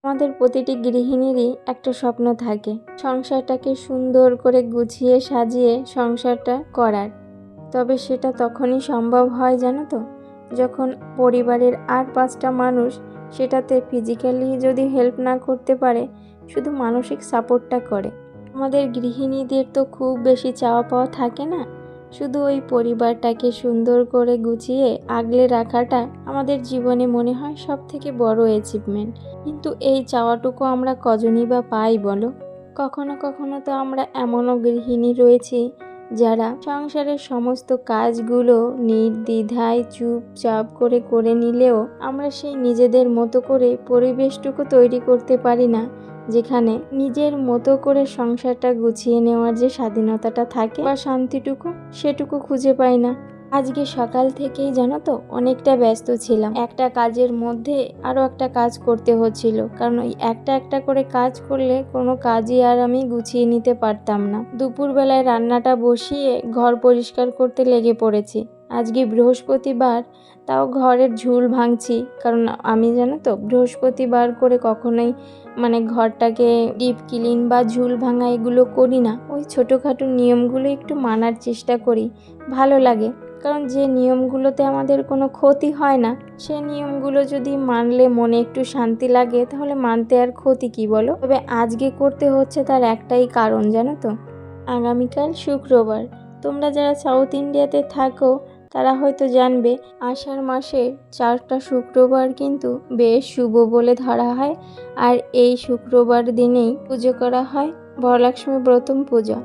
আমাদের প্রতিটি গৃহিণীরই একটা স্বপ্ন থাকে সংসারটাকে সুন্দর করে গুছিয়ে সাজিয়ে সংসারটা করার। তবে সেটা তখনই সম্ভব হয় জানো তো, যখন পরিবারের আর 5টা মানুষ সেটাতে ফিজিক্যালি যদি হেল্প না করতে পারে, শুধু মানসিক সাপোর্টটা করে। আমাদের গৃহিণীদের তো খুব বেশি চাওয়া পাওয়া থাকে না, শুধু ওই পরিবারটাকে সুন্দর করে গুছিয়ে আগলে রাখাটা আমাদের জীবনে মনে হয় সব থেকে বড় অ্যাচিভমেন্ট। কিন্তু এই চাওয়াটুকু আমরা কজনই বা পাই বলো? কখনো কখনো তো আমরা এমনও গৃহিণী রয়েছি যারা সংসারের সমস্ত কাজগুলো নির্দ্বিধায় চুপচাপ করে করে নিলেও আমরা সেই নিজেদের মতো করে পরিবেশটুকু তৈরি করতে পারি না, যেখানে নিজের মতো করে সংসারটা গুছিয়ে নেওয়ার যে স্বাধীনতাটা থাকে বা শান্তিটুকু, সেটুকু খুঁজে পাই না। আজকে সকাল থেকেই জানো তো অনেকটা ব্যস্ত ছিলাম। একটা কাজের মধ্যে আরও একটা কাজ করতে হচ্ছিল, কারণ ওই একটা একটা করে কাজ করলে কোনো কাজই আর আমি গুছিয়ে নিতে পারতাম না। দুপুরবেলায় রান্নাটা বসিয়ে ঘর পরিষ্কার করতে লেগে পড়েছি। আজকে বৃহস্পতিবার, তাও ঘরের ঝুল ভাঙছি, কারণ আমি জানো তো বৃহস্পতিবার করে কখনোই ঘরটাকে ডিপ ক্লিন বা ঝুল ভাঙা এগুলো করি না। ওই ছোটোখাটো নিয়মগুলো একটু মানার চেষ্টা করি, ভালো লাগে। কারণ যে নিয়মগুলোতে আমাদের কোনো ক্ষতি হয় না, সে নিয়মগুলো যদি মানলে মনে একটু শান্তি লাগে, তাহলে মানতে আর ক্ষতি কি বলো? তবে আজকে করতে হচ্ছে তার একটাই কারণ জানো তো, আগামীকাল শুক্রবার। তোমরা যারা সাউথ ইন্ডিয়াতে থাকো তারা হয়তো জানবে, আষাঢ় মাসের 4টা শুক্রবার কিন্তু বেশ শুভ বলে ধরা হয়। আর এই শুক্রবার দিনেই পুজো করা হয় বরলক্ষ্মী ব্রতম পূজা,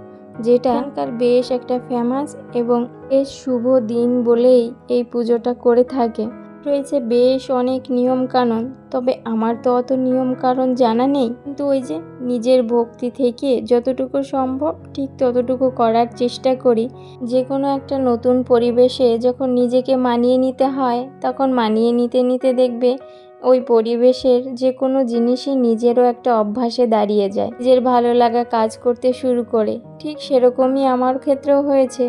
যেটা এখানকার বেশ একটা ফেমাস এবং বেশ শুভ দিন বলেই এই পুজোটা করে থাকে। রয়েছে বেশ অনেক নিয়ম কানুন, তবে আমার তো অত নিয়ম কানুন জানা নেই, কিন্তু ওই যে নিজের ভক্তি থেকে যতটুকু সম্ভব ঠিক ততটুকু করার চেষ্টা করি। যে কোনো একটা নতুন পরিবেশে যখন নিজেকে মানিয়ে নিতে হয়, তখন মানিয়ে নিতে নিতে দেখবে ওই পরিবেশের যে কোনো জিনিসই নিজেরও একটা অভ্যাসে দাঁড়িয়ে যায়, নিজের ভালো লাগা কাজ করতে শুরু করে। ঠিক সেরকমই আমার ক্ষেত্রেও হয়েছে।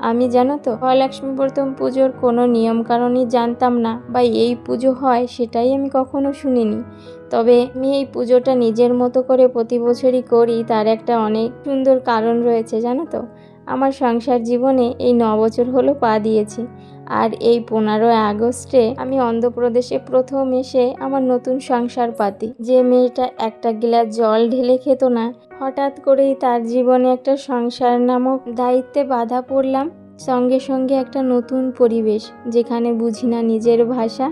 আমি জানো তো মহালক্ষ্মী প্রথম পুজোর কোনো নিয়মকানুনই জানতাম না, বা এই পুজো হয় সেটাই আমি কখনো শুনিনি। তবে আমি এই পুজোটা নিজের মতো করে প্রতি বছরই করি, তার একটা অনেক সুন্দর কারণ রয়েছে জানো তো। আমার সংসার জীবনে এই 9 বছর হলো পা দিয়েছি, আর এই 15ই আগস্টে আমি অন্ধ্রপ্রদেশে প্রথম এসে আমার নতুন সংসার পাতি। যে মেয়েটা একটা গ্লাস জল ঢেলে খেত না, হঠাৎ করেই তার জীবনে একটা সংসার নামক দায়িত্বে বাধা পড়লাম। সঙ্গে সঙ্গে একটা নতুন পরিবেশ, যেখানে বুঝি না নিজের ভাষা,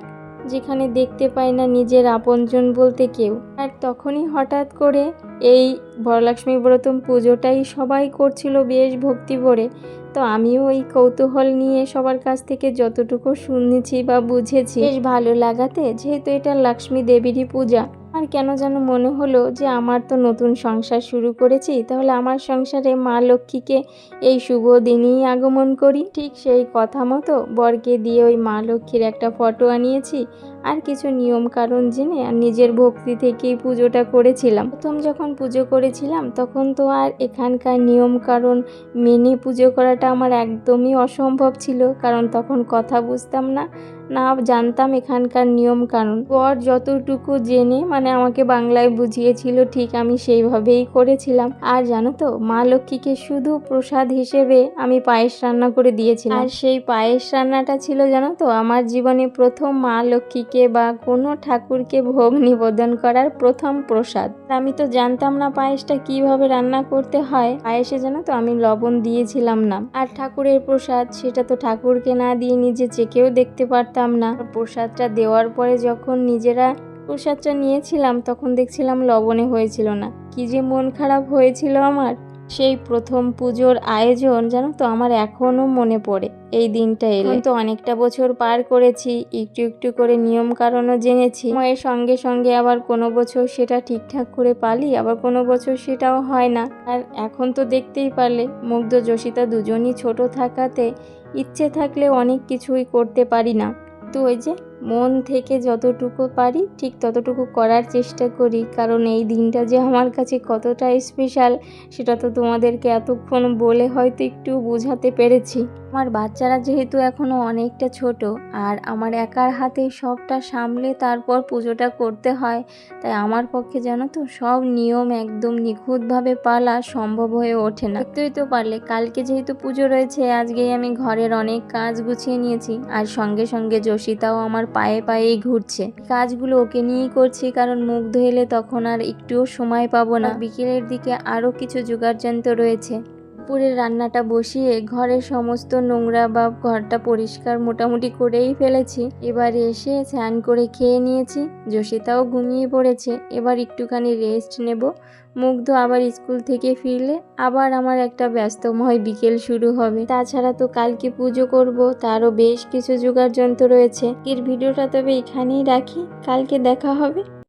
যেখানে দেখতে পাই না নিজের আপনজন বলতে কেউ। আর তখনই হঠাৎ করে এই বরলক্ষ্মী ব্রতম পুজোটাই সবাই করছিল বেশ ভক্তি ভরে। তো আমিও এই কৌতূহল নিয়ে সবার কাছ থেকে যতটুকু শুনেছি বা বুঝেছি, বেশ ভালো লাগাতে, যেহেতু এটা লক্ষ্মী দেবীরই পূজা, আর কেন যেন মনে হলো যে আমার তো নতুন সংসার শুরু করেছি, তাহলে আমার সংসারে মা লক্ষ্মীকে এই শুভ দিনেই আগমন করি। ঠিক সেই কথা মতো বরকে দিয়ে ওই মা লক্ষ্মীর একটা ফটো আনিয়েছি, আর কিছু নিয়ম কারণ জেনে আর নিজের ভক্তি থেকেই পুজোটা করেছিলাম। প্রথম যখন পুজো করেছিলাম তখন তো আর এখানকার নিয়ম কারণ মেনে পুজো করাটা আমার একদমই অসম্ভব ছিল, কারণ তখন কথা বুঝতাম না, না জানতাম এখানকার নিয়ম কানুন। বর যতটুকু জেনে আমাকে বাংলায় বুঝিয়েছিল, ঠিক আমি সেইভাবেই করেছিলাম। আর জানো তো মা লক্ষ্মীকে শুধু প্রসাদ হিসেবে আমি পায়েস রান্না করে দিয়েছিলাম, আর সেই পায়েস রান্নাটা ছিল জানো তো আমার জীবনে প্রথম মা লক্ষ্মীকে বা কোনো ঠাকুরকে ভোগ নিবেদন করার প্রথম প্রসাদ। আমি তো জানতাম না পায়েসটা কিভাবে রান্না করতে হয়। পায়েসে জানো তো আমি লবণ দিয়েছিলাম না, আর ঠাকুরের প্রসাদ সেটা তো ঠাকুরকে না দিয়ে নিজে চেকেও দেখতে পারতাম না। প্রসাদটা দেওয়ার পরে যখন নিজেরা প্রসাদটা নিয়েছিলাম, তখন দেখছিলাম লবণে হয়েছিল না। কি যে মন খারাপ হয়েছিল আমার। সেই প্রথম পুজোর আয়োজন জানো তো আমার এখনো মনে পড়ে এই দিনটা এলে। তো অনেকটা বছর পার করেছি, একটু একটু করে নিয়ম কারণও জেনেছি। সময়ের সঙ্গে সঙ্গে আবার কোনো বছর সেটা ঠিকঠাক করে পালি, আবার কোনো বছর সেটাও হয় না। আর এখন তো দেখতেই পারলে মুগ্ধ যশিতা দুজনই ছোট থাকাতে ইচ্ছে থাকলে অনেক কিছুই করতে পারি না। তো ওই যে মন থেকে যতটুকু পারি ঠিক ততটুকু করার চেষ্টা করি, কারণ এই দিনটা যে আমার কাছে কতটা স্পেশাল সেটা তো তোমাদেরকে এতক্ষণ বলে হয়তো একটু বোঝাতে পেরেছি। আমার বাচ্চারা যেহেতু এখনও অনেকটা ছোট আর আমার একার হাতে সবটা সামলে তারপর পুজোটা করতে হয়, তাই আমার পক্ষে জানো তো সব নিয়ম একদম নিখুঁতভাবে পালা সম্ভব হয়ে ওঠে না। দেখতেই তো পারলে কালকে যেহেতু পুজো রয়েছে, আজকেই আমি ঘরের অনেক কাজ গুছিয়ে নিয়েছি আর সঙ্গে সঙ্গে যোশিতাও আমার পায়ে পায়েই ঘুরছে। কাজগুলো ওকে নিয়েই করছি, কারণ মুখ ধুয়েলে তখন আর একটুও সময় পাবো না। বিকেলের দিকে আরও কিছু জোগাড়যন্ত্র রয়েছে। দুপুরের রান্নাটা বসিয়ে ঘরের সমস্ত নোংরা বা ঘরটা পরিষ্কার মোটামুটি করেই ফেলেছি। এবার এসে স্নান করে খেয়ে নিয়েছি, যোশিতাও ঘুমিয়ে পড়েছে। এবার একটুখানি রেস্ট নেব। মুগ্ধ আবার স্কুল থেকে ফিরলে আবার আমার একটা ব্যস্তময় বিকেল শুরু হবে। তাছাড়া তো কালকে পুজো করব, তারও বেশ কিছু জোগাড়যন্ত্র রয়েছে। এর ভিডিওটা তবে এখানেই রাখি, কালকে দেখা হবে।